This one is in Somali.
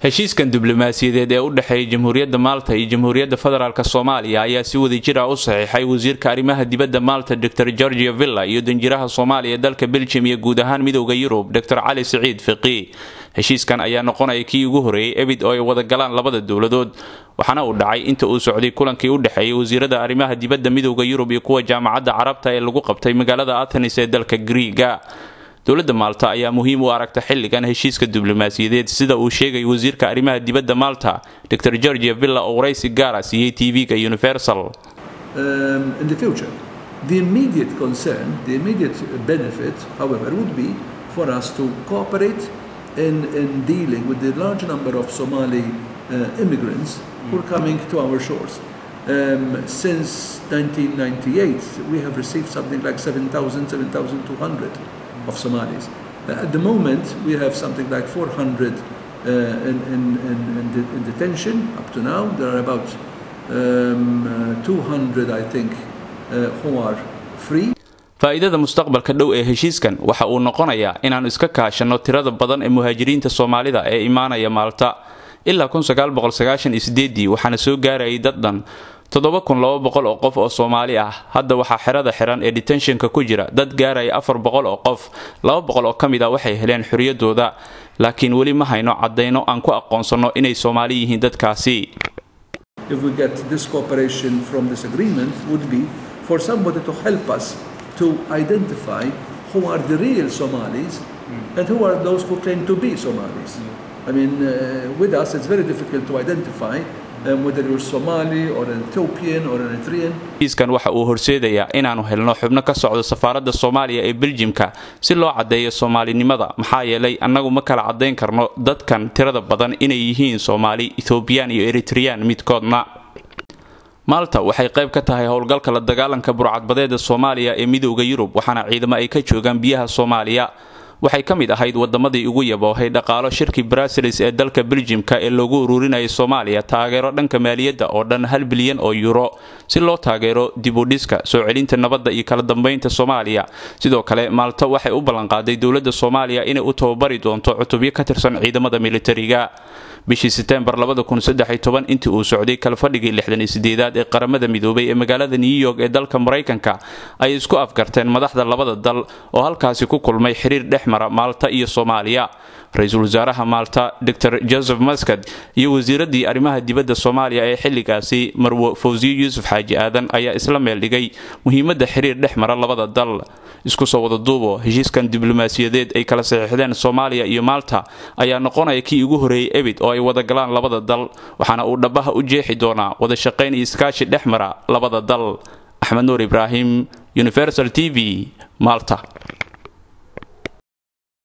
heshiiskan diblomaasiyadeed ee u dhaxeeyay Jamhuuriyadda Malta iyo Jamhuuriyadda Federaalka Soomaaliya ayaa si wadajir ah u saxiixay wasiirka arrimaha dibadda Malta Dr. Giorgio Villa iyo danjiraha Soomaaliya dalka Belgium iyo guud ahaan midowga Yurub Dr. Ali Saciid Fiqi. heshiiskan ayaa noqonaya kii ugu horeeyay ebid oo ay wada galaan labada dawladood waxaana uu dhacay inta uu socday kulankii u dhaxeeyay wasiirada arrimaha dibadda midowga Yurub iyo kuwa jaamacadda Carabta ee lagu qabtay magaalada Athens ee dalka Greega. dawladda Malta ayaa muhiim u aragta xilligan heshiiska diblomaasiyadeed sida uu sheegay wasiirka arrimaha dibadda Malta Dr. Giorgio Villa oo waraysi gaar ah siiyay TV-ga Universal. In the future, the immediate concern, the immediate benefit, however, would be for us to cooperate in dealing with the large number of Somali immigrants who are coming to our shores. Since 1998, we have received something like 7,200 of Somalis. At the moment, we have something like 400 in detention up to now. There are about 200, I think, who are free. faa'iidada mustaqbalka dhow ee heshiiskan waxa uu noqonayaa inaanu iska kaashano tirada badan ee muhaajiriinta Soomaalida ee imaanaya Malta. ilaa 1998 waxaana soo gaarayay dad dhan 7,200 oo qof oo Soomaali ah. hadda waxaa xirada xiran ee detentionka ku jira dad gaaraya 400 oo qof. 200 oo kamid ah waxay heleen xoriyadooda, laakiin wali ma hayno cadeyno aan ku aqoonsano inay Soomaali yihiin dadkaasi. If we get this cooperation from this agreement would be for somebody to help us to identify who are the real Somalis and who are those who claim to be Somalis. I mean, with us it's very difficult to identify whether you're Somali or an Ethiopian or an Eritrean. Heshiiskan waxa uu horseedayaa inaanu helno xubno ka socda safaaradda Soomaaliya ee Belgiumka si loo cadeeyo Soomaalinimada, maxaa yeelay annagu ma kala cadeyn karno dadkan tirada badan inay yihiin Somali, Ethiopian iyo Eritrean midkoodna. Malta waxay qayb ka tahay howlgalka la dagaalanka burcadbadeeda Soomaaliya ee midowga Yurub, waxaana ciidamo ay ka joogaan biyaha Soomaaliya. waxay ka mid ahayd wadamadii ugu yaboohay dhaqaalo shirki Brussels ee dalka Belgiumka ee lagu ururinayay Soomaaliya taageero dhanka maaliyadda oo dhan 1 bilyan oo euro si loo taageero dib u dhiska soo celinta nabadda iyo kala dambeynta Soomaaliya. sidoo kale Malta waxay u ballan qaaday dawladda Soomaaliya inay u tababari doonto cutubyo ka tirsan ciidamada militariga. bishii September 2013 intii uu socday kala fadhigii 68aad ee qaramada midoobay ee magaalada New York ee dalka Mareykanka ay isku afgarteen madaxda labada dal oo halkaasi ku kulmay xiriir dhexmara Malta iyo Soomaaliya. Ra'iisul Wasaaraha Malta Dr. Joseph Muscat iyo wasiiradii arrimaha dibadda Soomaaliya ee xilligaasi Marwo Fawziyo Yuusuf Xaaji Aadan ayaa isla meel dhigay muhiimadda xiriir dhexmara labada dal. isku soo wada duubo heshiiskan diblomaasiyadeed ay kala saxiixdeen Soomaaliya iyo Malta ayaa noqonaya kii ugu horeeyay ebid oo ay wada galaan labada dal, waxaana uu dhabaha u jeexi doonaa wada shaqayn iyo iskaashi dhexmara labada dal. Axmed Nuur Ibrahim, Universal TV, Malta.